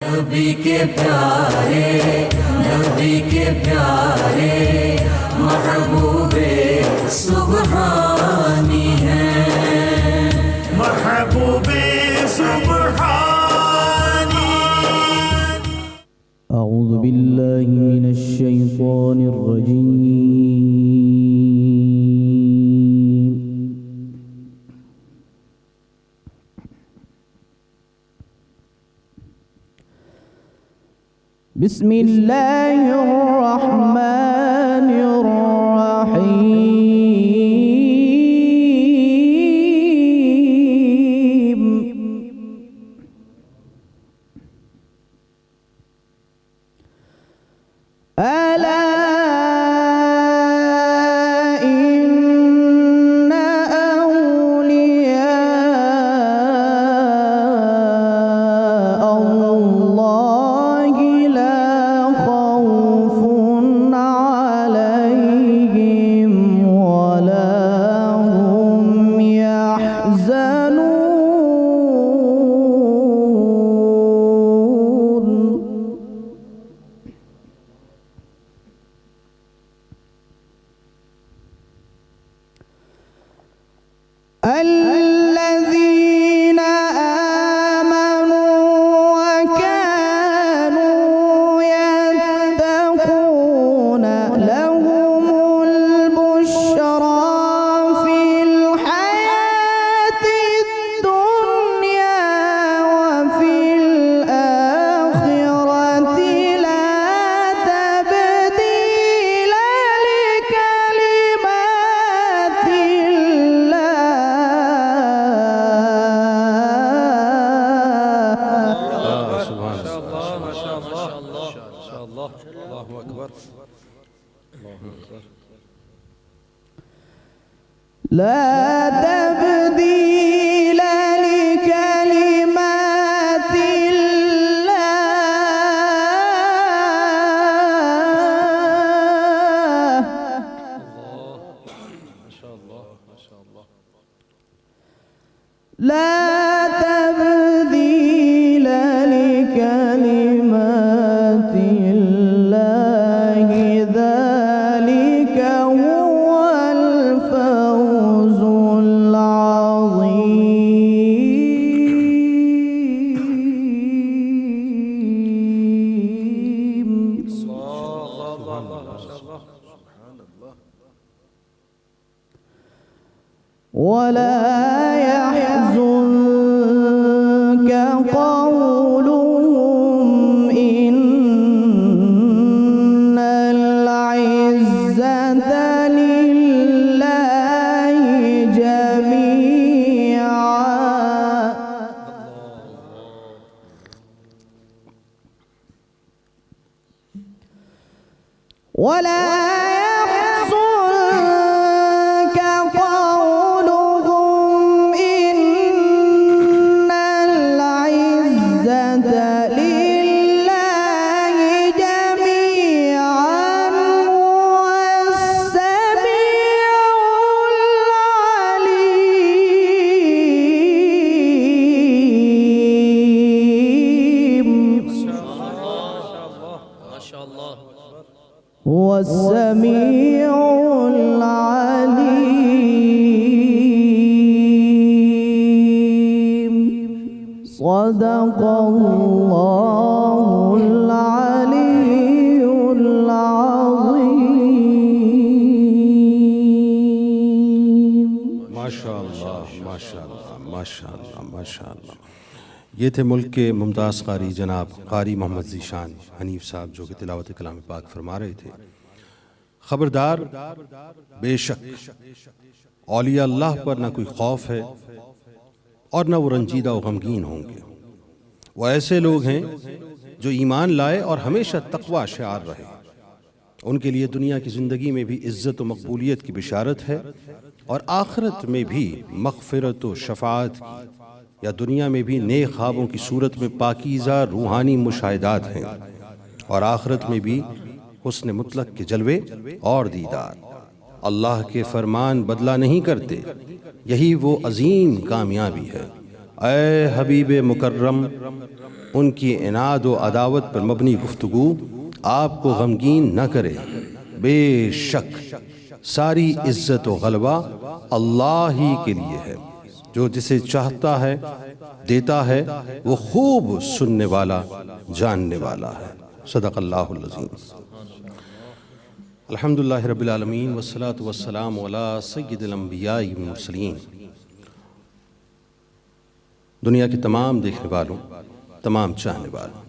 نبی کے پیارے محبوب سبحانی ہیں، محبوب سبحانی۔ اعوذ باللہ من الشیطان الرجیم۔ بسم اللہ الرحمن الرحیم۔ ألا إن أولياء الله لا خوف عليهم ولا هم يحزنون۔ الذين آمنوا وكانوا يتقون لهم البشرى في الحياة الدنيا وفي الآخرة لا تبديل لكلمات لا تبديل لكلمات الله، لا تبديل لكلمات الله، ذلك هو الفوز العظيم۔ ولا يحزنك قولهم إن العزة لله جميعا، ولا يحزنك قولهم إن العزة لله جميعا، هو السميع العليم، هو السميع العليم۔ صدق الله العلي العظيم۔ ماشاءاللہ ماشاءاللہ ماشاءاللہ ماشاءاللہ۔ یہ تھے ملک کے ممتاز قاری جناب قاری محمد ذیشان حنیف صاحب، جو کہ تلاوت کلام پاک فرما رہے تھے۔ خبردار، بے شک اولیاء اللہ پر نہ کوئی خوف ہے اور نہ وہ رنجیدہ و غمگین ہوں گے۔ وہ ایسے لوگ ہیں جو ایمان لائے اور ہمیشہ تقوی شعار رہے۔ ان کے لیے دنیا کی زندگی میں بھی عزت و مقبولیت کی بشارت ہے، اور آخرت میں بھی مغفرت و شفاعت کی، یا دنیا میں بھی نیک خوابوں کی صورت میں پاکیزہ روحانی مشاہدات ہیں، اور آخرت میں بھی حسن مطلق کے جلوے اور دیدار۔ اللہ کے فرمان بدلہ نہیں کرتے، یہی وہ عظیم کامیابی ہے۔ اے حبیب مکرم، ان کی عناد و عداوت پر مبنی گفتگو آپ کو غمگین نہ کرے۔ بے شک ساری عزت و غلبہ اللہ ہی کے لیے ہے، جو جسے چاہتا ہے دیتا ہے، وہ خوب سننے والا جاننے والا ہے۔ صدق اللہ العظیم۔ الحمدللہ رب العالمین والصلاة والسلام علی سید الانبیاء والمرسلین۔ دنیا کے تمام دیکھنے والوں، تمام چاہنے والوں،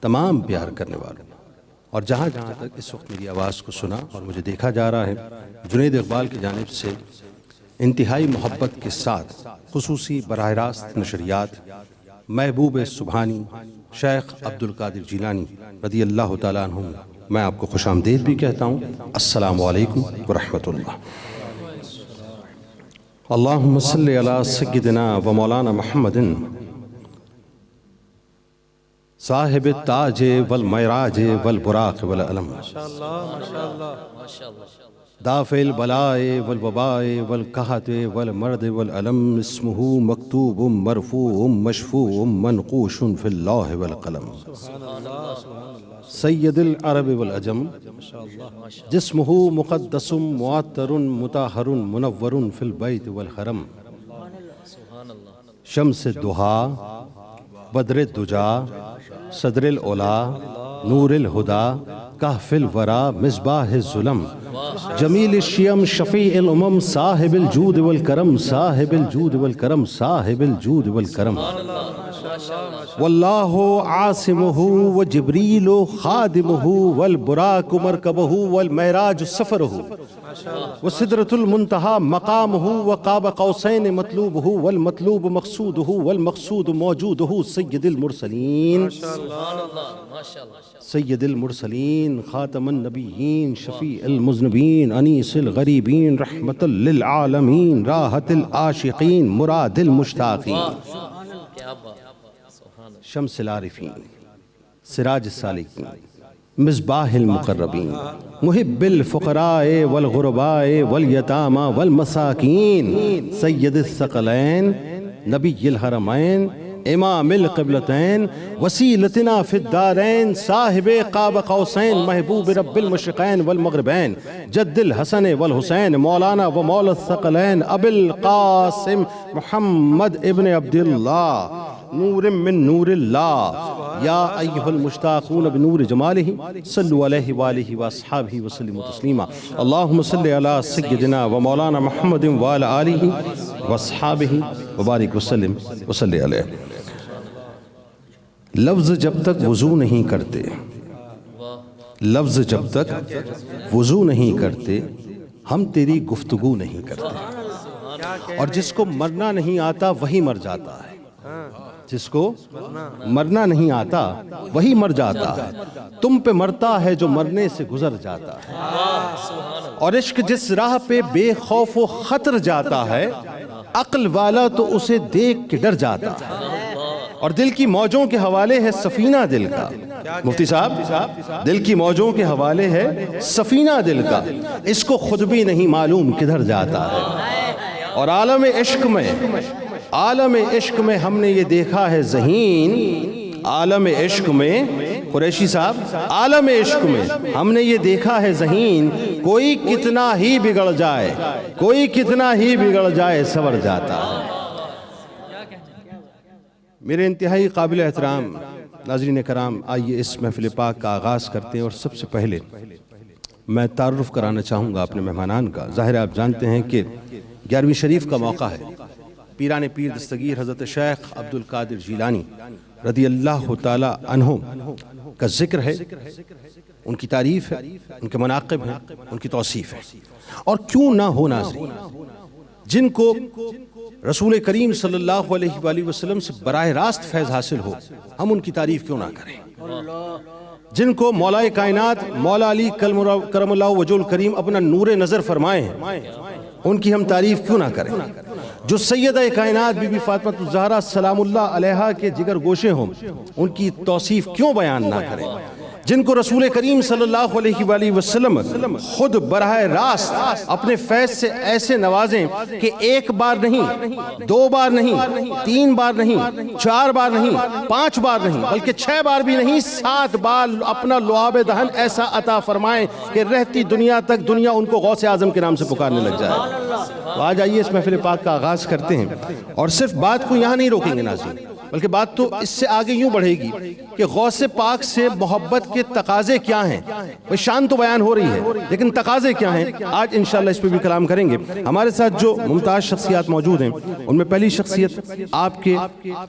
تمام پیار کرنے والوں، اور جہاں جہاں تک اس وقت میری آواز کو سنا اور مجھے دیکھا جا رہا ہے، جنید اقبال کی جانب سے انتہائی محبت کے ساتھ خصوصی براہ راست نشریات محبوب سبحانی شیخ عبدالقادر جیلانی رضی اللہ تعالیٰ عنہ، میں آپ کو خوش آمدید بھی کہتا ہوں۔ السلام علیکم ورحمۃ اللہ۔ اللہم صلی علی سیدنا و مولانا محمد صاحب التاج والمعراج والبراق والعلم، دافع البلاء والوباء والقحط والمرض والعلم، اسمہ مکتوب مرفوع مشفوع منقوش فی اللوح والقلم، سید العرب والعجم، جسمہ مقدس معطر مطہر منور فی البیت والحرم، شمس الضحیٰ بدر الدجا صدر العلا نور الہدا کہف الورا مصباح الظلم، جمیل الشیم شفیع الامم، صاحب الجود والکرم، صاحب الجود والکرم، صاحب الجود والکرم، واللہ عاصمہ وجبریل خادمہ والبراق مرکبہ والمعراج سفرہ وسدرۃ المنتہی مقامہ وقاب قوسین مطلوبہ والمطلوب مقصودہ والمقصود موجودہ، سید المرسلین سید المرسلین خاتم النبیین شفیع المذنبین انیس الغریبین رحمت للعالمین راحت العاشقین مراد المشتاقین، شمس العارفین سراج السالکین مصباح المقربین محب الفقراء والغرباء والیتامى والمساکین، سید الثقلین نبی الحرمین امام القبلتین وسیلتنا فی الدارین، صاحب قاب قوسین محبوب رب المشرقین والمغربین، جد الحسن والحسین مولانا و مولا الثقلین ابی القاسم محمد ابن عبداللہ نور من نور اللہ، یا ایہا المشتاقون بنور جمالہ صلو علیہ وآلہ واصحابہ وسلم تسلیما، اللہم صلی علی سیدنا و مولانا محمد وعلی آلہ واصحابہ وبارک وسلم وصلی علیہ۔ لفظ جب تک وضو نہیں کرتے، لفظ جب تک وضو نہیں کرتے، ہم تیری گفتگو نہیں کرتے، اور جس کو مرنا نہیں آتا وہی مر جاتا ہے، جس کو مرنا نہیں آتا وہی مر جاتا ہے، تم پہ مرتا ہے جو مرنے سے گزر جاتا ہے، اور عشق جس راہ پہ بے خوف و خطر جاتا ہے، عقل والا تو اسے دیکھ کے ڈر جاتا ہے، اور دل کی موجوں کے حوالے ہے سفینہ دل کا، مفتی صاحب دل کی موجوں کے حوالے ہے سفینہ دل کا، اس کو خود بھی نہیں معلوم کدھر جاتا ہے، اور عالم عشق میں ہم نے یہ دیکھا ہے ذہین، عالم عشق میں قریشی صاحب عالم عشق میں ہم نے یہ دیکھا ہے ذہین، کوئی کتنا ہی بگڑ جائے، کوئی کتنا ہی بگڑ جائے سور جاتا ہے۔ میرے انتہائی قابل احترام ناظرین کرام، آئیے اس محفل پاک کا آغاز کرتے ہیں، اور سب سے پہلے میں تعارف کرانا چاہوں گا اپنے مہمانان کا۔ ظاہر آپ جانتے ہیں کہ 11ویں شریف کا موقع ہے، پیران پیر دستگیر حضرت شیخ عبدالقادر جیلانی رضی اللہ تعالی عنہ کا ذکر ہے، ان کی تعریف ہے، ان کے مناقب ہیں، ان کی توصیف ہے، اور کیوں نہ ہو ناظرین جن کو رسول کریم صلی اللہ علیہ وآلہ وسلم سے براہ راست فیض حاصل ہو، ہم ان کی تعریف کیوں نہ کریں، جن کو مولا کائنات مولا علی کرم اللہ وجہ الکریم اپنا نور نظر فرمائے ہیں، ان کی ہم تعریف کیوں نہ کریں، جو سیدہ کائنات بی بی فاطمہ الزہرا سلام اللہ علیہا کے جگر گوشے ہوں، ان کی توصیف کیوں بیان نہ کریں، جن کو رسول کریم صلی اللہ علیہ وآلہ وسلم خود براہ راست اپنے فیض سے ایسے نوازیں کہ ایک بار نہیں، 2 بار نہیں، 3 بار نہیں، 4 بار نہیں، 5 بار نہیں، بلکہ 6 بار بھی نہیں، 7 بار اپنا لعاب دہن ایسا عطا فرمائیں کہ رہتی دنیا تک دنیا ان کو غوث اعظم کے نام سے پکارنے لگ جائے۔ تو آج آئیے اس محفل پاک کا آغاز کرتے ہیں، اور صرف بات کو یہاں نہیں روکیں گے ناظرین، بلکہ بات تو اس سے آگے یوں بڑھے گی کہ غوث پاک سے محبت کے تقاضے کیا ہیں۔ شان تو بیان ہو رہی ہے لیکن تقاضے کیا ہیں، آج انشاءاللہ اس پہ بھی کلام کریں گے۔ ہمارے ساتھ جو ممتاز شخصیات موجود ہیں ان میں پہلی شخصیت آپ کے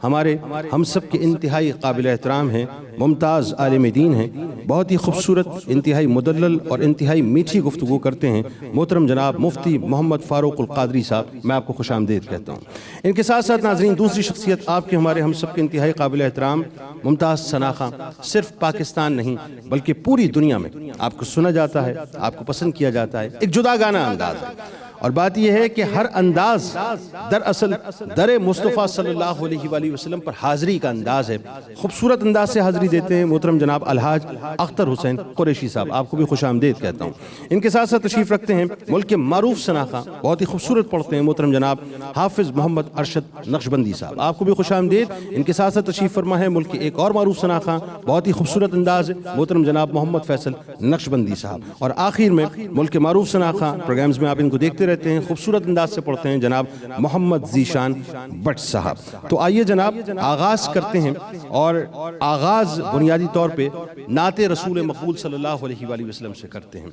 ہمارے ہم سب کے انتہائی قابل احترام ہیں، ممتاز عالم دین ہیں، بہت ہی خوبصورت، انتہائی مدلل اور انتہائی میٹھی گفتگو کرتے ہیں، محترم جناب مفتی محمد فاروق القادری صاحب، میں آپ کو خوش آمدید کہتا ہوں۔ ان کے ساتھ ساتھ ناظرین دوسری شخصیت آپ کے ہمارے ہم سب کے انتہائی قابل احترام ممتاز ثنا خان، صرف پاکستان نہیں بلکہ پوری دنیا میں آپ کو سنا جاتا ہے، آپ کو پسند کیا جاتا ہے، ایک جدا گانا انداز ہے، اور بات یہ ہے کہ ہر انداز دراصل در مصطفیٰ صلی اللہ علیہ وآلہ وسلم پر حاضری کا انداز ہے۔ خوبصورت انداز سے حاضری دیتے ہیں محترم جناب الحاج اختر حسین قریشی صاحب، آپ کو بھی خوش آمدید کہتا ہوں۔ ان کے ساتھ ساتھ تشریف رکھتے ہیں ملک کے معروف ثنا خان، بہت ہی خوبصورت پڑھتے ہیں، محترم جناب حافظ محمد ارشد نقشبندی صاحب، آپ کو بھی خوش آمدید۔ ان کے ساتھ ساتھ تشریف فرما ہے ملک کے ایک اور معروف ثنا خان، بہت ہی خوبصورت انداز ہے، محترم جناب محمد فیصل نقشبندی صاحب، اور آخر میں ملک کے معروف ثنا خان، پروگرامز میں آپ ان کو دیکھتے رہتے ہیں، خوبصورت انداز سے پڑھتے ہیں، جناب محمد ذیشان بٹ صاحب۔ تو آئیے جناب آغاز کرتے ہیں، اور آغاز بنیادی طور پہ نعت رسول مقبول صلی اللہ علیہ وآلہ وسلم سے کرتے ہیں۔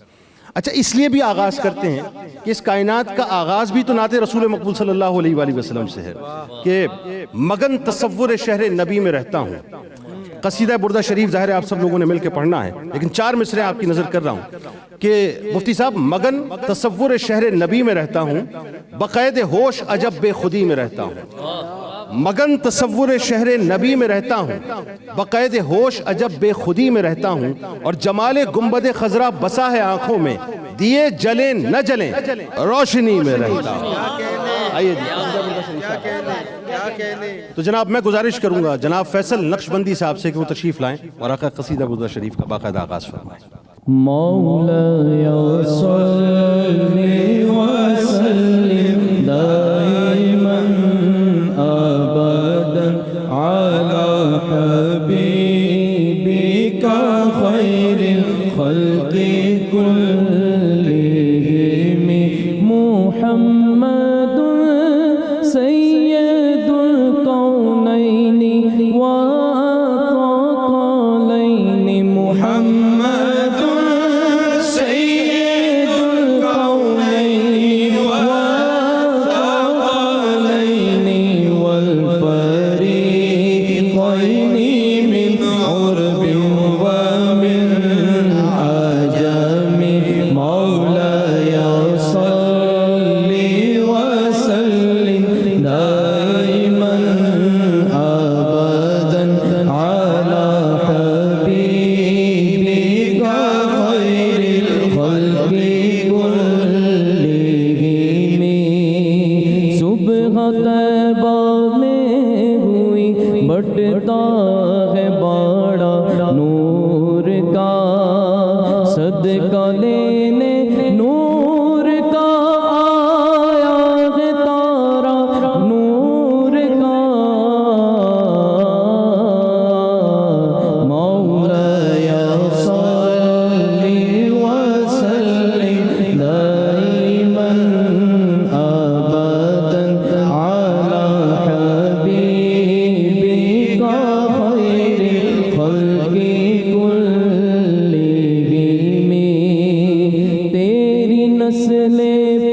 اچھا، اس لیے بھی آغاز کرتے ہیں کہ اس کائنات کا آغاز بھی تو نعت رسول مقبول صلی اللہ علیہ وآلہ وسلم سے ہے کہ مگن تصور شہر نبی میں رہتا ہوں۔ قصیدہ بردہ شریف ظاہر ہے آپ سب لوگوں نے مل کے پڑھنا ہے، لیکن 4 مصرے آپ کی نظر کر رہا ہوں کہ مفتی صاحب مگن تصور شہر نبی میں رہتا ہوں، بقید ہوش عجب بے خودی میں رہتا ہوں۔ مگن تصور شہر نبی میں رہتا ہوں، بقید ہوش عجب بے خودی میں رہتا ہوں، اور جمال گنبد خضرا بسا ہے آنکھوں میں، دیے جلیں نہ جلیں روشنی میں رہتا ہوں۔ آئیے تو جناب میں گزارش کروں گا جناب فیصل نقشبندی صاحب سے کہ وہ تشریف لائیں اور آقا قصیدہ بردہ شریف کا باقاعدہ آغاز فرمائیں۔ مولاي صل وسلم دائما ابدا على حبيبك خير الخلق كلهم محمد سيد الكونين والثقلين محمد سيد الكونين والثقلين والفريقين من عرب ومن عجم مولاي صل وسلم دائما ابدا على حبيبك خير الخلق كلهم صبح طیبہ میں ہوئی بٹتا ہے بڑا نور کا صدقہ لینے نور کا آیا ہے تارا نور کا مولاي صل وسلم دائما ابدا على حبيبك خير الخلق كلهم تیری نسل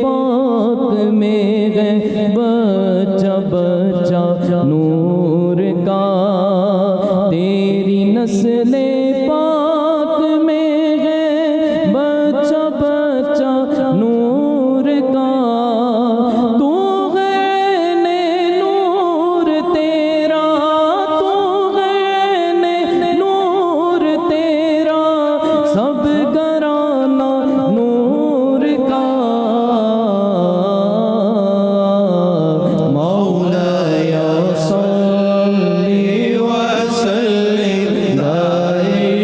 پاک میں ہے بچہ بچہ نور کا تیری نسل پاک میں ہے بچہ بچہ نور کا تو غین نور تیرا تو غین نور تیرا سب گرانا نور کا مولاي صل وسلم دائما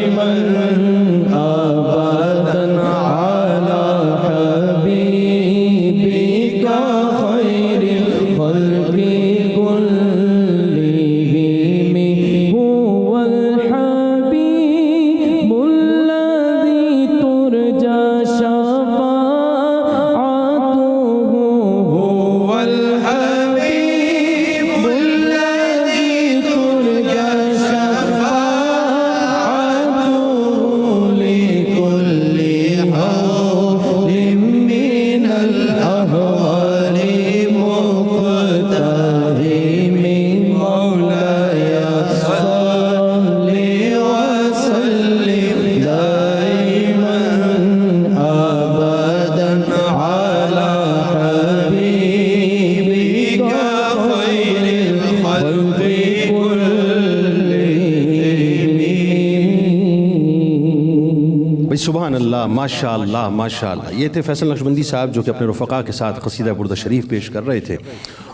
بھئی سبحان اللہ، ماشاءاللہ ماشاءاللہ. یہ تھے فیصل نقشبندی صاحب جو کہ اپنے رفقا کے ساتھ قصیدہ بردہ شریف پیش کر رہے تھے.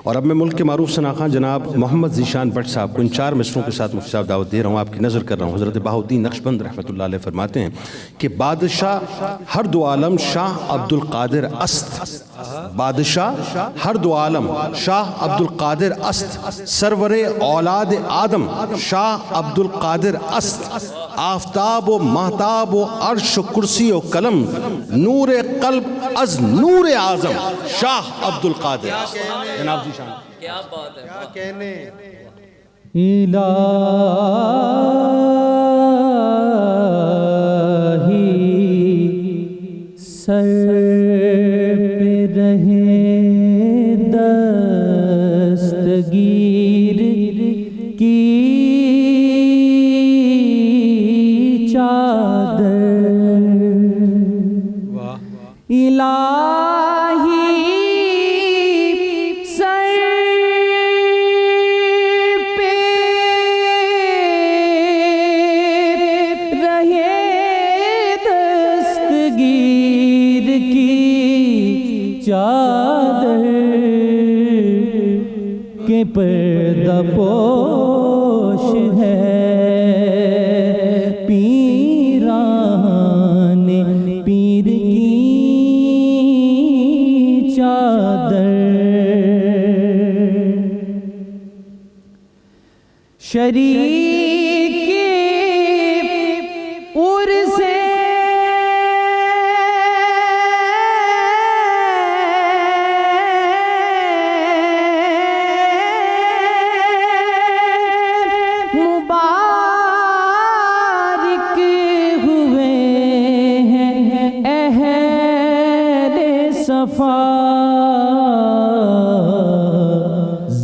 اور اب میں ملک کے معروف ثناخواں جناب محمد ذیشان بٹ صاحب کو ان 4 مصروں کے ساتھ مفتی صاحب دعوت دے رہا ہوں، آپ کی نظر کر رہا ہوں. حضرت بہاؤالدین نقشبند رحمۃ اللہ علیہ فرماتے ہیں کہ بادشاہ ہر دو عالم شاہ عبد القادر است، بادشاہ ہر دو عالم شاہ عبد القادر است، سرور اولاد آدم شاہ عبد القادر است، آفتاب و مہتاب و عرش و کرسی و قلم، نور قلب از نور اعظم شاہ عبد القادر است. جناب ذیشان کیا بات ہے، کیا کہنے. الہی سر پہ رہے دستگیر کی چادر، الہی چادر کے پردہ پوش ہے پیران پیر کی چادر، شریک عرص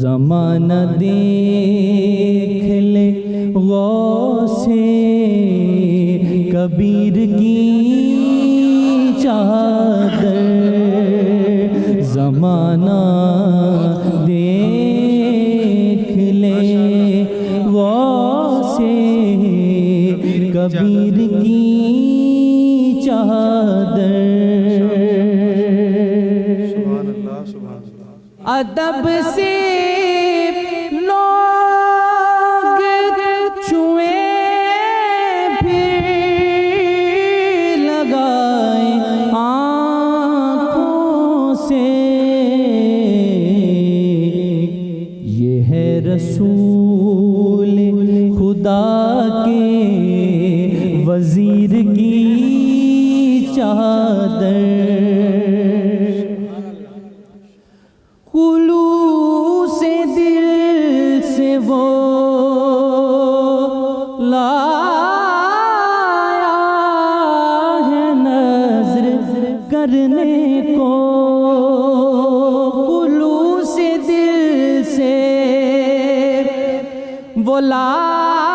زمانہ دیکھ لے غوث کبیر کی چادر، زمانہ دیکھ لے غوث کبیر کی چادر. ادب سے لوگ چھوئیں پھر لگائیں آنکھوں سے، یہ ہے رسول خدا کے وزیر کی چادر، خلوص دل سے وہ لایا ہے نظر کرنے کو، خلوص دل سے وہ لایا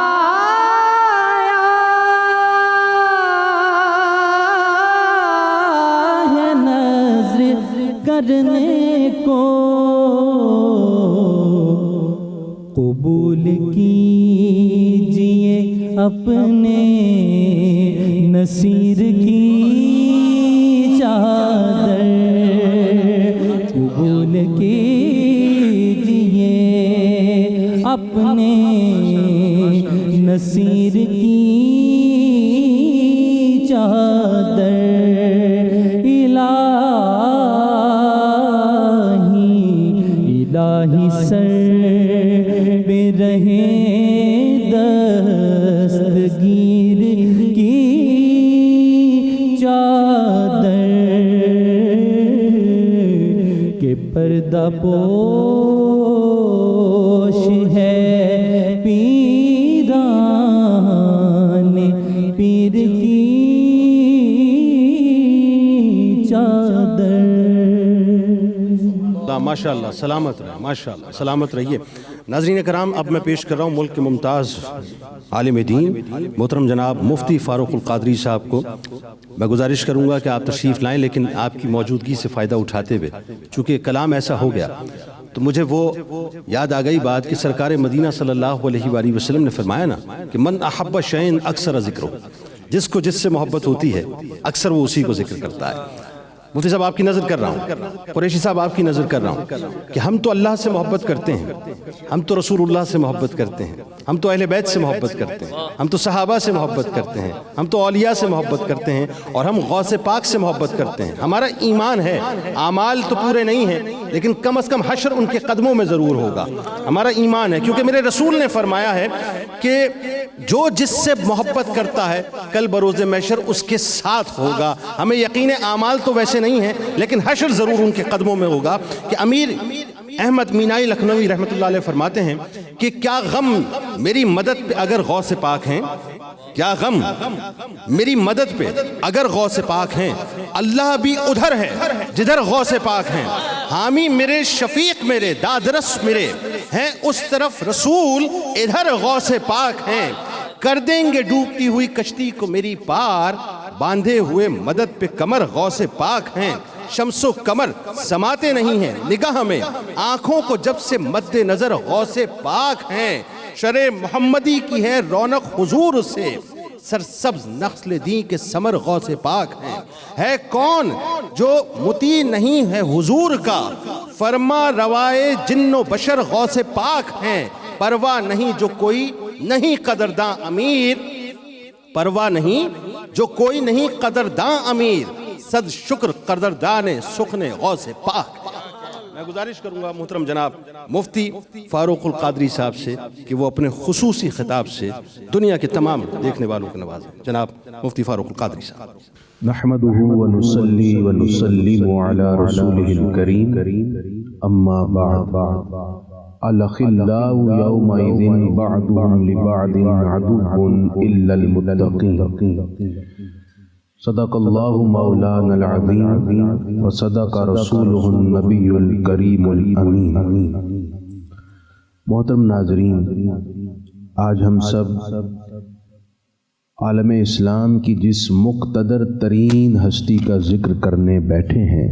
ہے نظر کرنے کو، قبول کیجئے اپنے نصیر کی چادر، قبول کیجئے اپنے نصیر کی چادر، الہی سر پہ رہے دستگیر کی چادر کے پردہ پوش ہے پیران پیر کی چادر. ماشاءاللہ سلامت رہے، ماشاءاللہ سلامت رہیے. ناظرین کرام، اب میں پیش کر رہا ہوں ملک کے ممتاز عالم دین محترم جناب مفتی فاروق القادری صاحب کو. میں گزارش کروں گا کہ آپ تشریف لائیں، لیکن آپ کی موجودگی سے فائدہ اٹھاتے ہوئے، چونکہ کلام ایسا ہو گیا تو مجھے وہ یاد آ گئی بات کہ سرکار مدینہ صلی اللہ علیہ وآلہ وسلم نے فرمایا نا کہ من احب شیئن اکثر ذکرو، جس کو جس سے محبت ہوتی ہے اکثر وہ اسی کو ذکر کرتا ہے۔ مفتی صاحب آپ کی نظر کر رہا ہوں، قریشی صاحب آپ کی نظر کر رہا ہوں کہ ہم تو اللہ سے محبت کرتے ہیں، ہم تو رسول اللہ سے محبت کرتے ہیں، ہم تو اہل بیت سے محبت کرتے ہیں، ہم تو صحابہ سے محبت کرتے ہیں، ہم تو اولیاء سے محبت کرتے ہیں، اور ہم غوث پاک سے محبت کرتے ہیں۔ ہمارا ایمان ہے، اعمال تو پورے نہیں ہیں لیکن کم از کم حشر ان کے قدموں میں ضرور ہوگا۔ ہمارا ایمان ہے، کیونکہ میرے رسول نے فرمایا ہے کہ جو جس سے محبت کرتا ہے کل بروز محشر اس کے ساتھ ہوگا۔ ہمیں یقین اعمال تو ویسے نہیں ہیں لیکن حشر ضرور ان کے قدموں میں ہوگا۔ کہ امیر احمد مینائی لکھنوی رحمۃ اللہ علیہ فرماتے ہیں کہ کیا غم میری مدد پہ اگر غوث پاک ہیں، کیا غم میری مدد پہ اگر غوث پاک ہیں، اللہ بھی ادھر ہے جدھر غوث پاک ہیں، حامی میرے شفیق میرے دادرس میرے ہیں اس طرف رسول ادھر غوث پاک ہیں، کر دیں گے ڈوبتی ہوئی کشتی کو میری پار، باندھے ہوئے مدد پہ کمر غوث پاک ہیں، شمس و قمر سماتے نہیں ہیں نگاہ میں، آنکھوں کو جب سے مد نظر غوث پاک ہیں، شرع محمدی کی ہے رونق حضور سے، سرسبز نخل دین کے ثمر غوث پاک ہیں، ہے کون جو مطیع نہیں ہے حضور کا، فرما روائے جن و بشر غوث پاک ہیں، پرواہ نہیں جو کوئی نہیں قدرداں امیر، پرواہ نہیں جو کوئی نہیں قدرداں امیر، صد شکر قدردان سخن غوث پاک۔ میں گزارش کروں گا محترم جناب مفتی فاروق القادری صاحب سے کہ وہ اپنے خصوصی خطاب سے دنیا کے تمام دیکھنے والوں کو نوازیں۔ جناب مفتی فاروق القادری صاحب۔ نحمده ونصلي ونسلم على رسوله الكريم اما بعد الاخلاء يومئذ بعضهم لبعض عدو الا المتقين صدق الله مولانا العظيم وصدق رسوله النبي الكريم الامين۔ محترم ناظرین، آج ہم سب عالم اسلام کی جس مقتدر ترین ہستی کا ذکر کرنے بیٹھے ہیں،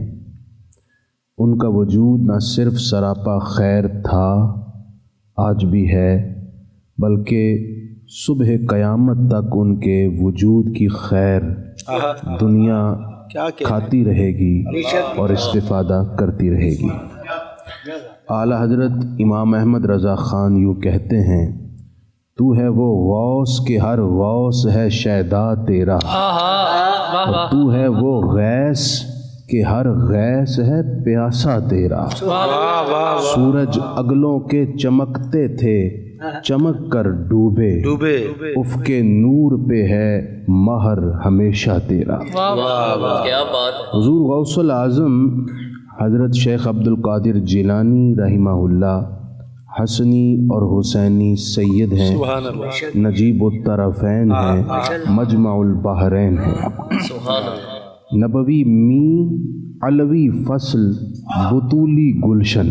ان کا وجود نہ صرف سراپا خیر تھا، آج بھی ہے، بلکہ صبح قیامت تک ان کے وجود کی خیر دنیا کھاتی رہے گی اور استفادہ کرتی رہے گی۔ اعلیٰ حضرت امام احمد رضا خان یوں کہتے ہیں، تو ہے وہ غوث کہ ہر غوث ہے شیدا تیرا، اور تو ہے وہ غیث کہ ہر غیث ہے پیاسا تیرا۔ سورج اگلوں کے چمکتے تھے، چمک کر ڈوبے، افق نور پہ ہے مہر ہمیشہ تیرا۔ حضور غوث العظم حضرت شیخ عبد القادر جیلانی رحمہ اللہ حسنی اور حسینی سید ہیں، نجیب الطرفین ہیں، مجمع البحرین ہیں، نبوی می علوی فصل بطولی گلشن،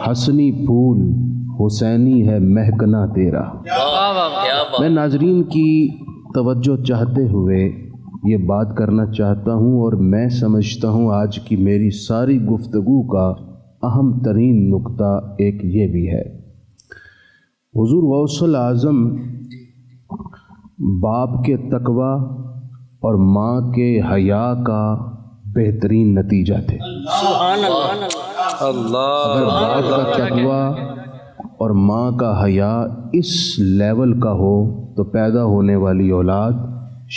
حسنی پھول حسینی ہے مہکنا تیرا۔ میں ناظرین کی توجہ چاہتے ہوئے یہ بات کرنا چاہتا ہوں، اور میں سمجھتا ہوں آج کی میری ساری گفتگو کا اہم ترین نقطہ ایک یہ بھی ہے، حضور غوث العظم باپ کے تقوی اور ماں کے حیا کا بہترین نتیجہ تھے۔ اگر باپ کا تقوی اور ماں کا حیا اس لیول کا ہو تو پیدا ہونے والی اولاد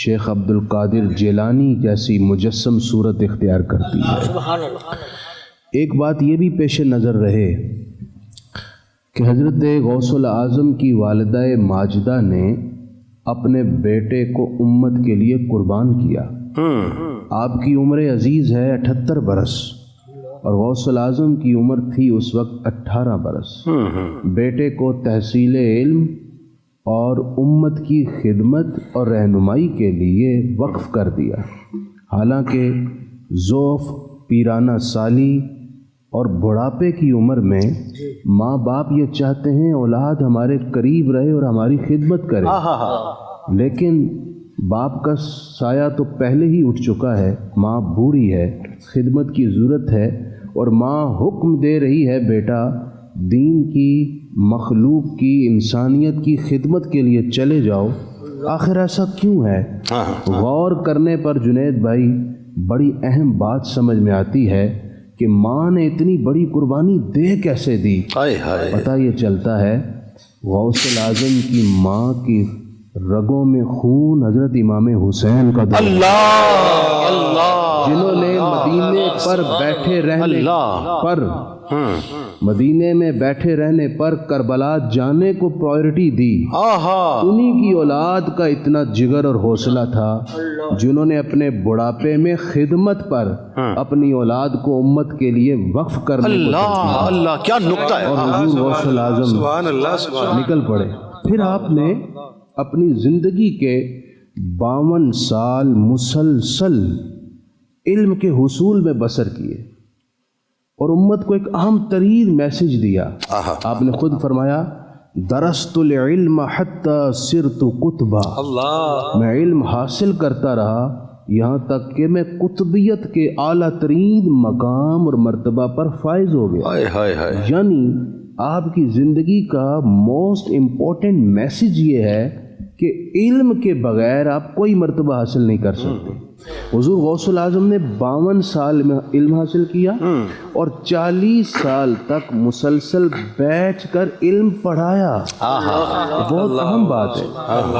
شیخ عبد القادر جیلانی جیسی مجسم صورت اختیار کرتی ہے۔ ایک بات یہ بھی پیش نظر رہے کہ حضرت غوث العظم کی والدہ ماجدہ نے اپنے بیٹے کو امت کے لیے قربان کیا۔ آپ کی عمر عزیز ہے 78 برس اور غوث العظم کی عمر تھی اس وقت 18 برس۔ بیٹے کو تحصیل علم اور امت کی خدمت اور رہنمائی کے لیے وقف کر دیا، حالانکہ ضعف، پیرانہ سالی اور بڑھاپے کی عمر میں ماں باپ یہ چاہتے ہیں اولاد ہمارے قریب رہے اور ہماری خدمت کرے، لیکن باپ کا سایہ تو پہلے ہی اٹھ چکا ہے، ماں بوڑھی ہے، خدمت کی ضرورت ہے، اور ماں حکم دے رہی ہے بیٹا دین کی، مخلوق کی، انسانیت کی خدمت کے لیے چلے جاؤ، آخر ایسا کیوں ہے؟ غور کرنے پر جنید بھائی بڑی اہم بات سمجھ میں آتی ہے کہ ماں نے اتنی بڑی قربانی دے کیسے دی؟ پتہ یہ چلتا ہے غوث الاعظم کی ماں کی رگوں میں خون حضرت امام حسین کا دوڑ، جنہوں نے مدینے میں بیٹھے رہنے پر کربلا جانے کو پرائورٹی دی۔ انہی کی اولاد کا اتنا جگر اور حوصلہ تھا جنہوں نے اپنے بڑھاپے میں خدمت پر اپنی اولاد کو امت کے لیے وقف کرنے اللہ کیا نقطہ ہے۔ اور حضور غوث الاعظم نکل پڑے۔ پھر آپ نے اپنی زندگی کے 52 سال مسلسل علم کے حصول میں بسر کیے اور امت کو ایک اہم ترین میسج دیا۔ آپ نے خود فرمایا درست العلم حتی صرت قطبا، میں علم حاصل کرتا رہا یہاں تک کہ میں قطبیت کے اعلیٰ ترین مقام اور مرتبہ پر فائز ہو گیا۔ یعنی آپ کی زندگی کا موسٹ امپورٹنٹ میسج یہ ہے کہ علم کے بغیر آپ کوئی مرتبہ حاصل نہیں کر سکتے۔ حضور غوث الاعظم نے 52 سال میں علم حاصل کیا اور 40 سال تک مسلسل بیٹھ کر علم پڑھایا۔ بہت اہم بات ہے۔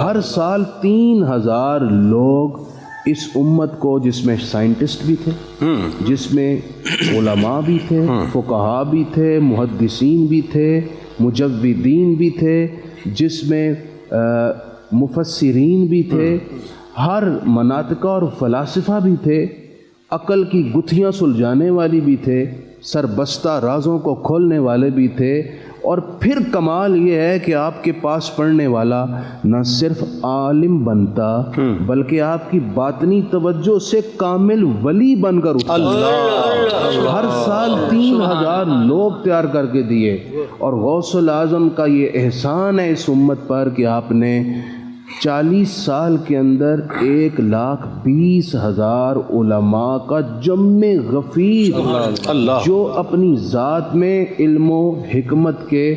ہر سال 3000 لوگ اس امت کو، جس میں سائنٹسٹ بھی تھے، جس میں علماء بھی تھے، فقہاء بھی تھے، محدثین بھی تھے، مجودین بھی تھے، جس میں مفسرین بھی تھے، ہر مناطق اور فلاسفہ بھی تھے، عقل کی گتھیاں سلجھانے والی بھی تھے، سربستہ رازوں کو کھولنے والے بھی تھے۔ اور پھر کمال یہ ہے کہ آپ کے پاس پڑھنے والا نہ صرف عالم بنتا بلکہ آپ کی باطنی توجہ سے کامل ولی بن کر اٹھتا۔ ہر سال 3000 لوگ تیار کر کے دیے۔ اور غوث الاعظم کا یہ احسان ہے اس امت پر کہ آپ نے 40 سال کے اندر 1,20,000 علماء کا جم غفیر جو اپنی ذات میں علم و حکمت کے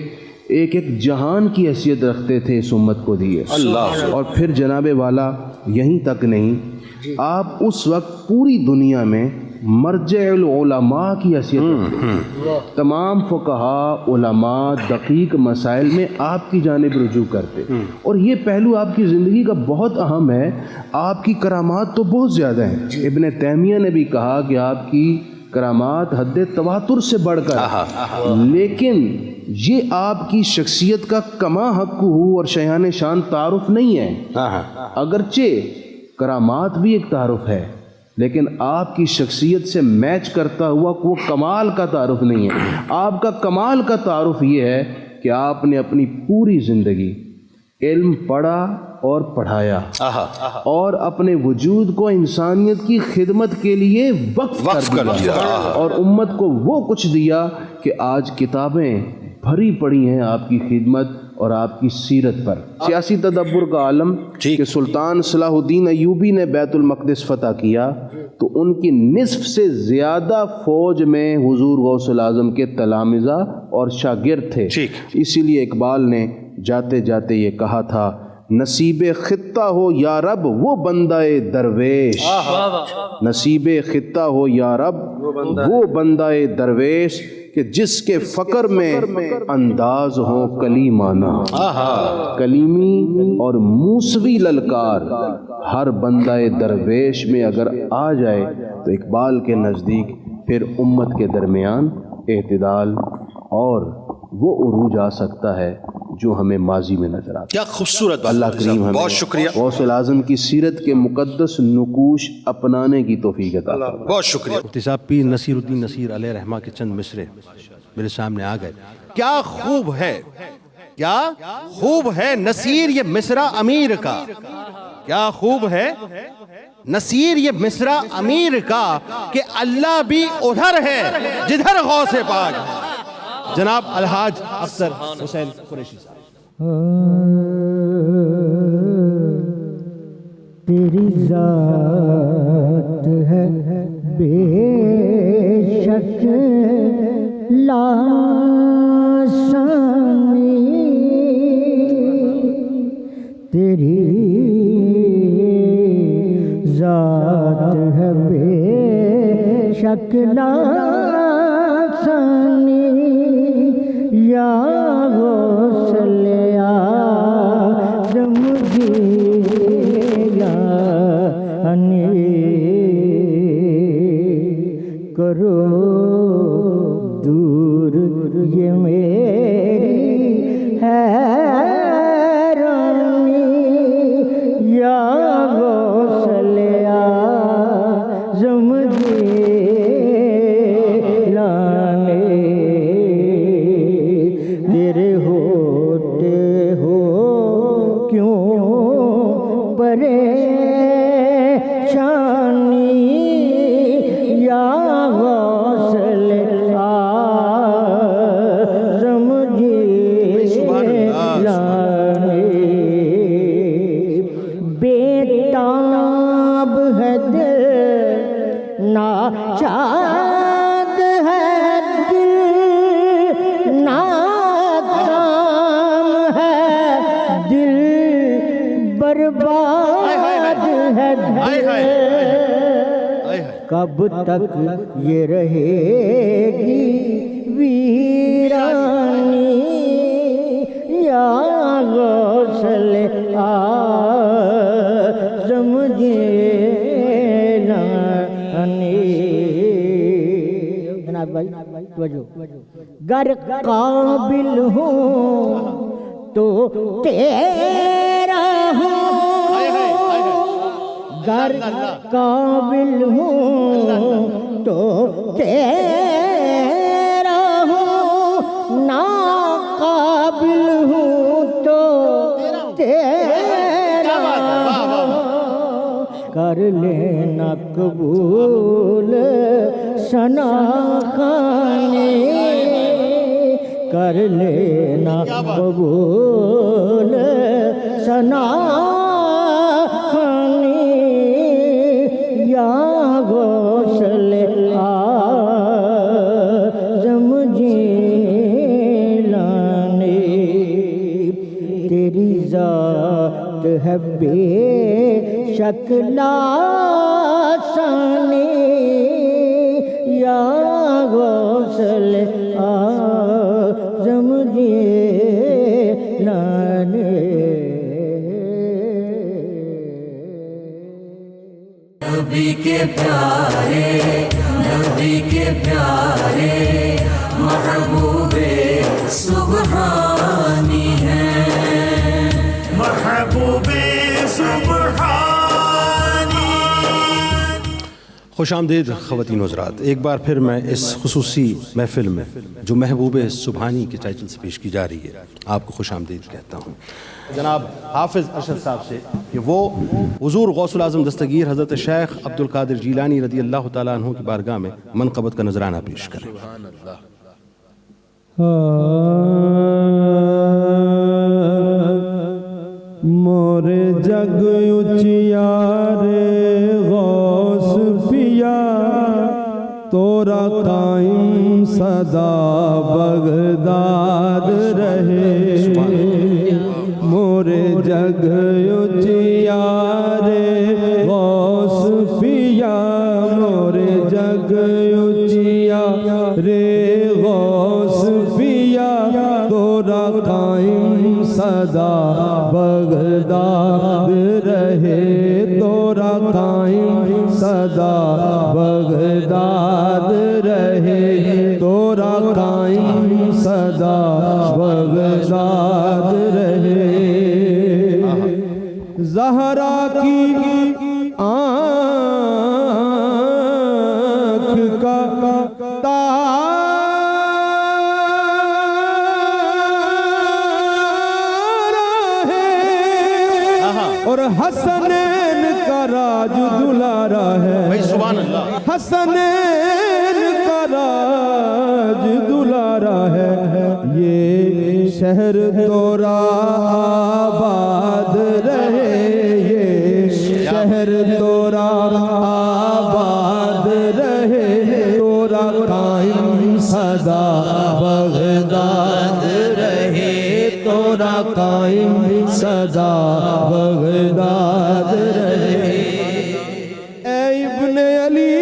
ایک جہان کی حیثیت رکھتے تھے اس امت کو دیے۔ اور پھر جناب والا یہیں تک نہیں، آپ اس وقت پوری دنیا میں مرجع العلماء کی حیثیت رکھتے، تمام فقہاء علماء دقیق مسائل میں آپ کی جانب رجوع کرتے۔ اور یہ پہلو آپ کی زندگی کا بہت اہم ہے۔ آپ کی کرامات تو بہت زیادہ ہیں، ابن تیمیہ نے بھی کہا کہ آپ کی کرامات حد تواتر سے بڑھ کر، لیکن یہ آپ کی شخصیت کا کما حق ہو اور شیان شان تعارف نہیں ہے۔ اگرچہ کرامات بھی ایک تعارف ہے لیکن آپ کی شخصیت سے میچ کرتا ہوا وہ کمال کا تعارف نہیں ہے۔ آپ کا کمال کا تعارف یہ ہے کہ آپ نے اپنی پوری زندگی علم پڑھا اور پڑھایا اور اپنے وجود کو انسانیت کی خدمت کے لیے وقف کر دیا اور امت کو وہ کچھ دیا کہ آج کتابیں بھری پڑی ہیں آپ کی خدمت اور آپ کی سیرت پر۔ سیاسی تدبر کا عالم کہ سلطان صلاح الدین ایوبی نے بیت المقدس فتح کیا تو ان کی نصف سے زیادہ فوج میں حضور غوث الاعظم کے تلامذہ اور شاگرد تھے۔ اسی لیے اقبال نے جاتے جاتے یہ کہا تھا، نصیب خطہ ہو یا رب وہ بندہ درویش، نصیب خطہ ہو یا رب وہ بندہ درویش کہ جس کے فقر میں انداز ہو کلیمانہ، کلیمی اور موسوی للکار ہر بندہ درویش میں اگر آ جائے تو اقبال کے نزدیک پھر امت کے درمیان اعتدال اور وہ عروج آ سکتا ہے جو ہمیں ماضی میں نظر آتا ہے۔ کیا خوبصورت، اللہ کریم ہمیں بہت شکریہ غوث الاعظم کی سیرت کے مقدس نقوش اپنانے کی توفیق عطا فرمائے۔ بہت شکریہ۔ مفتی صاحب پیر نصیر الدین نصیر علیہ رحمہ کے چند مصرے میرے سامنے آ گئے۔ کیا خوب ہے، کیا خوب ہے نصیر یہ مصرع امیر کا، کیا خوب ہے نصیر یہ مصرع امیر کا کہ اللہ بھی ادھر ہے جدھر غوث پاک ہے۔ جناب الحاج اختر حسین قریشی صاحب۔ تیری ذات ہے بے شک لاشانی، تیری شکلا ثانی یا غوث اعظم جیلانی کرو دور یہ میری حیرانی یا غوث اعظم جیلانی تیرے ہوتے ہو کیوں پریشانی یا غوث اعظم جیلانی بیتاب ہے دل ناچاد ہے دل ناکام ہے دل برباد ہے دل کب تک یہ رہے گی ویرانی یا غوث اعظم جیلانی جناب بھائی توجہ گر قابل ہوں تو تیرا ہوں گر قابل ہوں تو تیرا ہوں ناقابل ہوں تو تیرا ہوں کر لینا قبول ثنا خوانی کر لینا قبول ثنا یا غوث اعظم جیلانی تیری ذات ہے بے شک ثانی یا غوث اعظم جیلانی نبی کے پیارے محبوب سبحانی ہیں محبوب سبحانی. خوش آمدید خواتین و حضرات، ایک بار پھر میں اس خصوصی محفل میں جو محبوب سبحانی کے ٹائٹل سے پیش کی جا رہی ہے آپ کو خوش آمدید کہتا ہوں. جناب حافظ ارشد صاحب سے کہ وہ حضور غوث العظم دستگیر حضرت شیخ عبد القادر جیلانی رضی اللہ تعالیٰ عنہ کی بارگاہ میں منقبت کا نذرانہ پیش کریں. مور جگ اچیارے غوث پیا تورا قائم صدا بغداد رہے مور جگ اچیارے غوث پیا مور جگ اچیارے غوث پیا تورا قائم صدا بغداد رہے تورا قائم صدا بغداد رہے تورا قائم صدا بغداد رہے. زہرا کی آنکھ کا اور حسنین کا راج دلارا ہے سبحان اللہ. حسنین کا راج دلارا ہے یہ شہر تورا آباد رہے یہ شہر تورا آباد رہے تورا قائم صدا بغداد رہے تورا قائم صدا بغداد رہے. اے ابن علی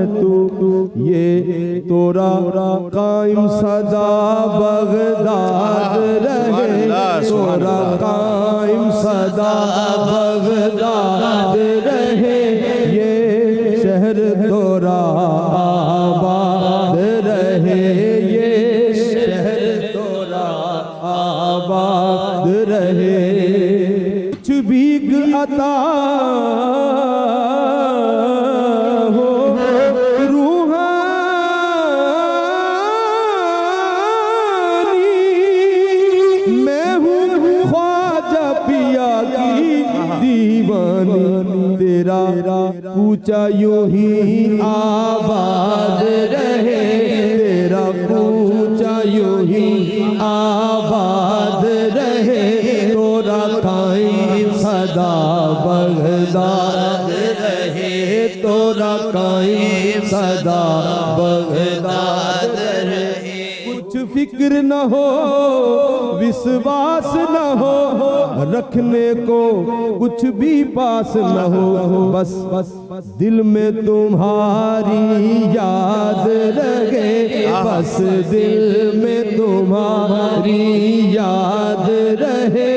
ہے تو یہ تورا قائم صدا بغداد رہے تورا قائم صدا بغداد رہے یہ شہر تورا آباد رہے یہ شہر تورا آباد رہے کچھ بھیگ عطا ہو روحانی میں ہوں خواجہ پیا کی دیوانی تیرا کوچا یوں ہی آباد رہے تیرا کوچا یوں ہی آباد رہے تورا قائم صدا بغداد رہے تورا قائم صدا بغداد رہے کچھ فکر نہ ہو وشواس نہ ہو رکھنے کو کچھ بھی پاس نہ ہو بس دل میں تمہاری یاد رہے بس دل میں تمہاری یاد رہے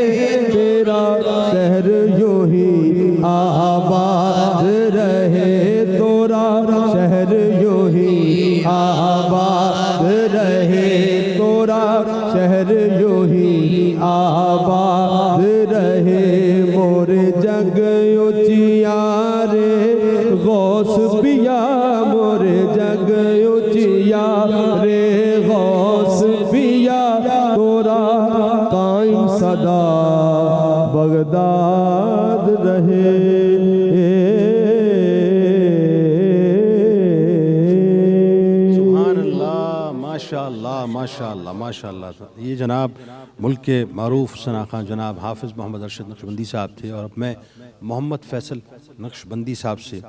تیرا شہر یوں ہی آباد رہے تورا شہر یوں ہی آباد رہے تورا شہر یوں ہی آباد رہے مور جگ اچیا رے غوث پیا مور جگ اچیا رے غوث پیا تورا قائم صدا بغداد رہے ماشاءاللہ ماشاءاللہ یہ جناب ملک کے معروف ثنا خواں جناب حافظ محمد ارشد نقشبندی صاحب تھے اور اب میں محمد فیصل نقشبندی صاحب سے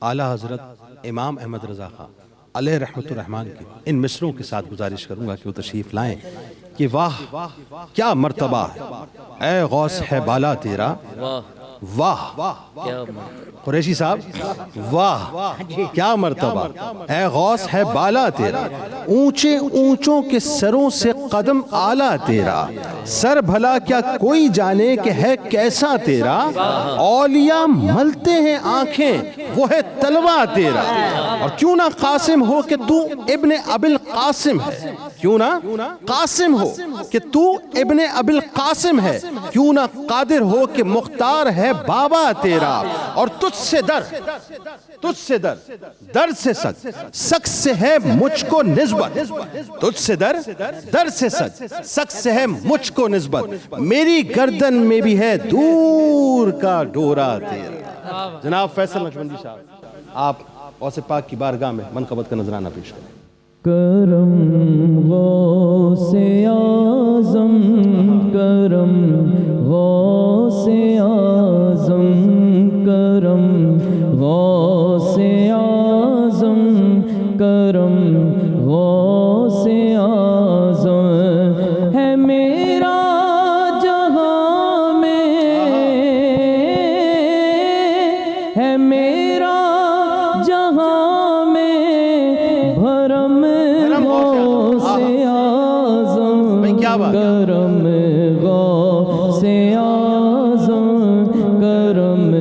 اعلیٰ حضرت امام احمد رضا خان علیہ رحمت الرحمن کے ان مصروں کے ساتھ گزارش کروں گا کہ وہ تشریف لائیں کہ واہ کیا مرتبہ ہے اے غوث ہے بالا تیرا واہ قریشی صاحب واہ کیا مرتبہ اے غوث ہے بالا تیرا اونچے اونچوں کے سروں سے قدم آلہ تیرا سر بھلا کیا کوئی جانے کہ ہے کیسا تیرا اولیاء ملتے ہیں آنکھیں وہ ہے تلوہ تیرا اور کیوں نہ قاسم ہو کہ تو ابن ابی القاسم ہے کیوں نہ قاسم ہو کہ تو ابن ابی القاسم ہے کیوں نہ قادر ہو کہ مختار ہے بابا تیرا اور تجھ سے در سے سک سے ہے مجھ کو نسبت تجھ سے در سے سک سے ہے مجھ کو نسبت میری گردن میں بھی ہے دور کا ڈورا تیرا جناب فیصل نقشبندی صاحب آپ غوث پاک کی بارگاہ میں منقبت کا نذرانہ پیش کریں کرم غوث اعظم کرم غوث اعظم کرم غوث اعظم کرم غوث اعظم ہے میرا جہاں میں ہے میرا جہاں میں بھرم غوث اعظم کرم غوث اعظم کرم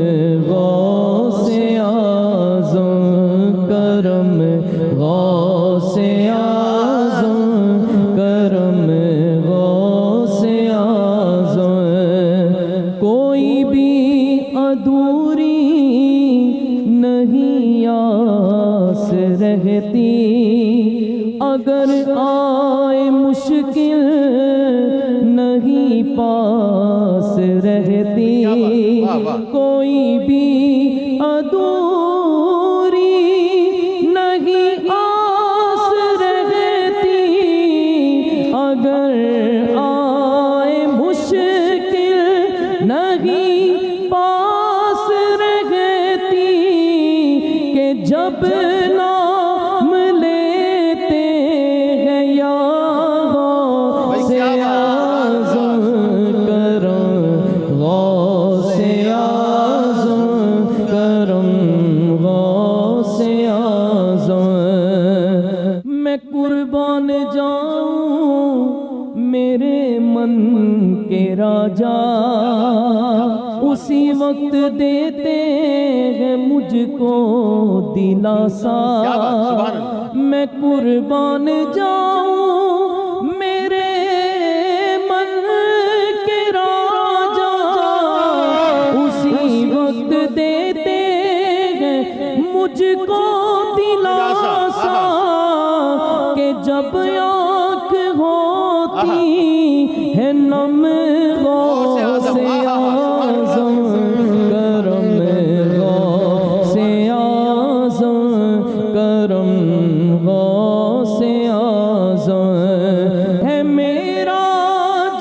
غوث اعظم کرم غوث اعظم کرم غوث اعظم کوئی بھی ادھوری نہیں آس رہتی اگر آئے مشکل نہیں پاس رہتی کوئی بھی ادھوری نہیں آس رہتی اگر آئے مشکل نہیں پاس رہتی کہ جب نام لیتے ہیں یا غوث اعظم کرم غوث اعظم کرم غوث اعظم مجھ کو دلاسا میں قربان جاؤں میرے من کے راجا اسی وقت دیتے ہیں مجھ کو دلاسا کہ جب آنکھ ہوتی ہے نم غوث اعظم کرم غوث اعظم کرم غوث اعظم ہے میرا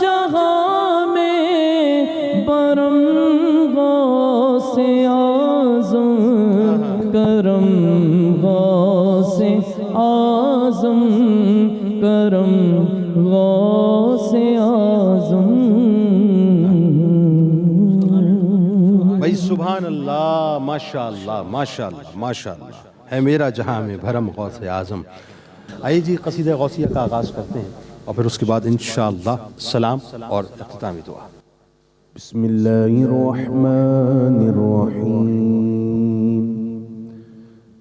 جہاں میں برم غوث اعظم کرم غوث اعظم کرم غوث اعظم. بھائی سبحان اللہ، ماشاءاللہ ماشاءاللہ ماشاءاللہ، ہے میرا جہاں میں بھرم غوث اعظم. آئیے جی قصیدہ غوثیہ کا آغاز کرتے ہیں اور پھر اس کے بعد انشاءاللہ سلام اور اختتامی دعا. بسم اللہ الرحمن الرحیم.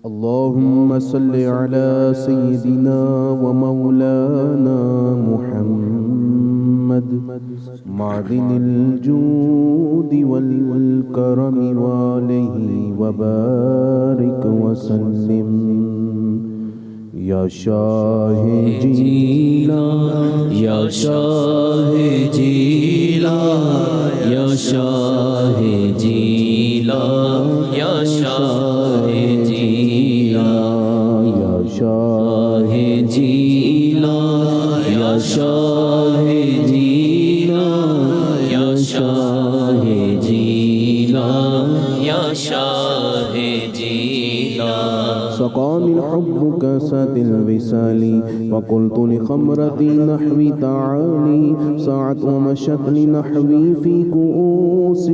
اللہم صل علی سیدنا و مولانا محمد معدن الجود والکرم وآلہ وبارک وسلم. یا شاہ جیلان یا شاہ جیلان یا شاہ جیلان یا شاہ جیلان یا شاہ جیلان یا شاہ جیلان یا شاہ جیلان یا شاہ جیلان. سقاني الحب كاسات الوصال وقلت لخمرتي نحوي تعالي ساعت ومشت لنحوي في كؤوس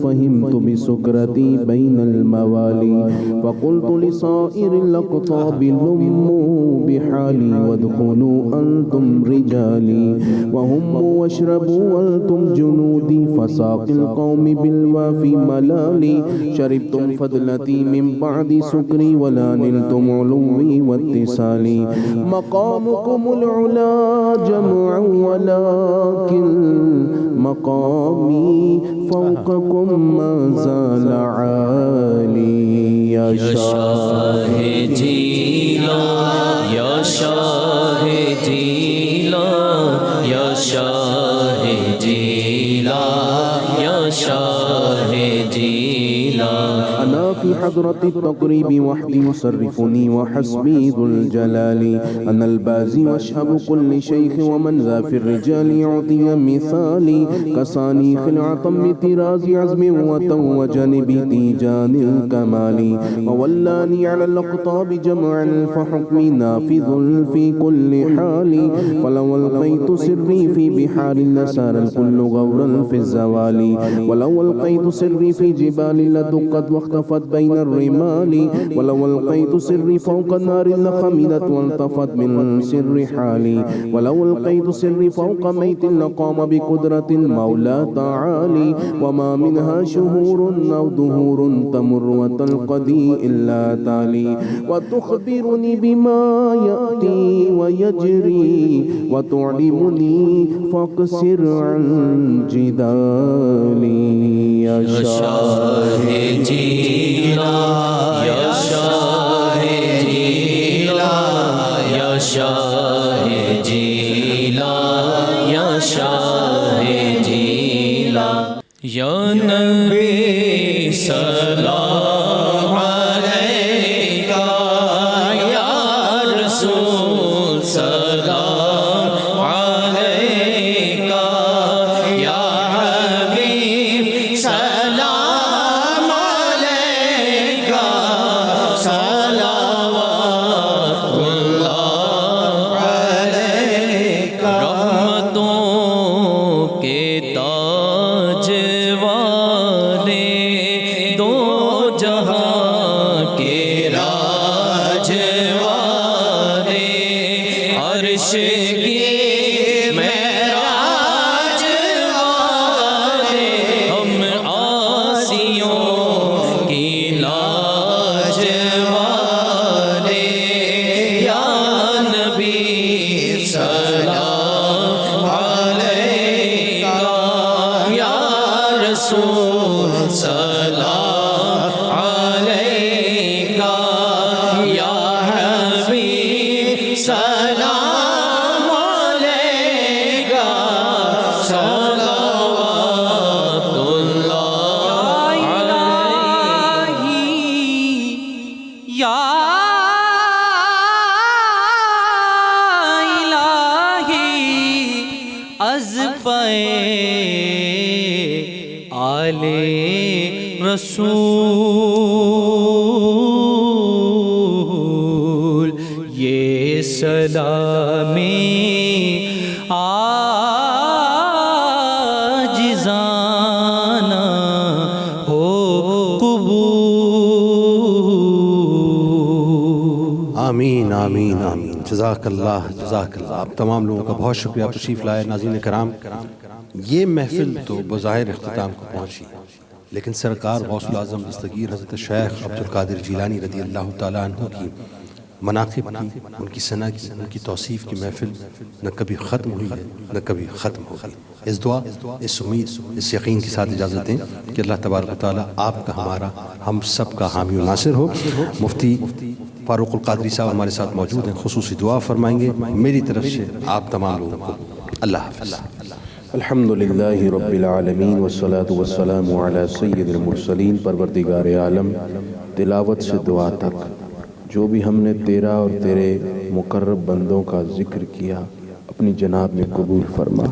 فهمت بسكرتي بين الموالي فقلت لصائر الأقطاب لموا بحالي وادخلوا أنتم رجالي وهم واشربوا وأنتم جنودي فساق القوم بالوافي ملالي شربتم فضلتي من بعد سكري ولا نلتم علوي واتصالي مقامكم العلا جمع ولكن مقامي فوقكم ما زال عالي. يا شاہ جیلان یا شاہ جیلان یا شاہ جیلان یا شاہ جیلان. أنا في حضرة التقريب وحدي يصرفني وحسبي ذو الجلال أنا البازي واشهب كل شيخ ومن ذا في الرجال يعطي مثالي كساني خلعة بطراز عزم وتوجني بتيجان الكمال وولاني على الأقطاب جمعا فحكمي نافذ في كل حال فلو ألقيت سري في بحار لسار الكل غورا في الزوال ولو ألقيت سري في جبال لدقت واختفت بين الرمال ولو ألقيت سري فوق النار لخمدت والتفت من سر حالي ولو ألقيت سري فوق ميت لقام بقدرة المولى تعالي وما منها شهور أو دهور تمر وتلقدي إلا تالي وتخبرني بما يأتي ويجري وتعلمني فاقصر عن جدالي. يا شاہ جیلان یا شاہ جیلان یا شاہ جیلان یا شاہ جیلان. یا نبی سلام علیکہ یا رسول سلام علیکہ یا حبیب سلام علیکہ یا الہی از پائے آل رسول یہ سلامی عاجزانہ ہو قبول. آمین آمین آمین. جزاک اللہ جزاک اللہ. آپ تمام لوگوں کا بہت شکریہ تشریف لائے. ناظرین کرام، یہ محفل تو بظاہر اختتام کو پہنچی، لیکن سرکار غوث الاعظم دستگیر حضرت شیخ عبد القادر جیلانی رضی اللہ تعالیٰ عنہ کی مناقب کی، ان کی ثنا کی، ان کی توصیف کی محفل نہ کبھی ختم ہوئی ہے نہ کبھی ختم ہوگی. اس دعا، اس امید، اس یقین کے ساتھ اجازت دیں کہ اللہ تبارک و تعالیٰ آپ کا، ہمارا، ہم سب کا حامی و ناصر ہو. مفتی فاروق القادری صاحب ہمارے ساتھ موجود ہیں، خصوصی دعا فرمائیں گے. میری طرف سے آپ تمام لوگوں کو اللہ حافظ. الحمدللہ رب العالمین والصلاة والسلام علی سید المرسلین. پروردگار عالم، تلاوت سے دعا تک جو بھی ہم نے تیرا اور تیرے مقرب بندوں کا ذکر کیا اپنی جناب میں قبول فرما.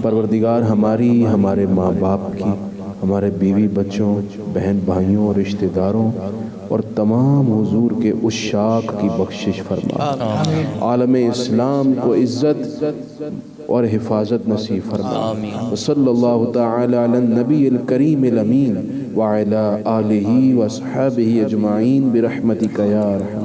پروردگار ہماری، ہمارے ماں باپ کی، ہمارے بیوی بچوں، بہن بھائیوں اور رشتہ داروں اور تمام حضور کے عشاق کی بخشش فرما. عالم اسلام کو عزت اور حفاظت نصیب فرما. وصلی اللہ تعالی علی النبی الکریم الامین وعلی آلہ واصحابہ اجمعین برحمتک یا ارحم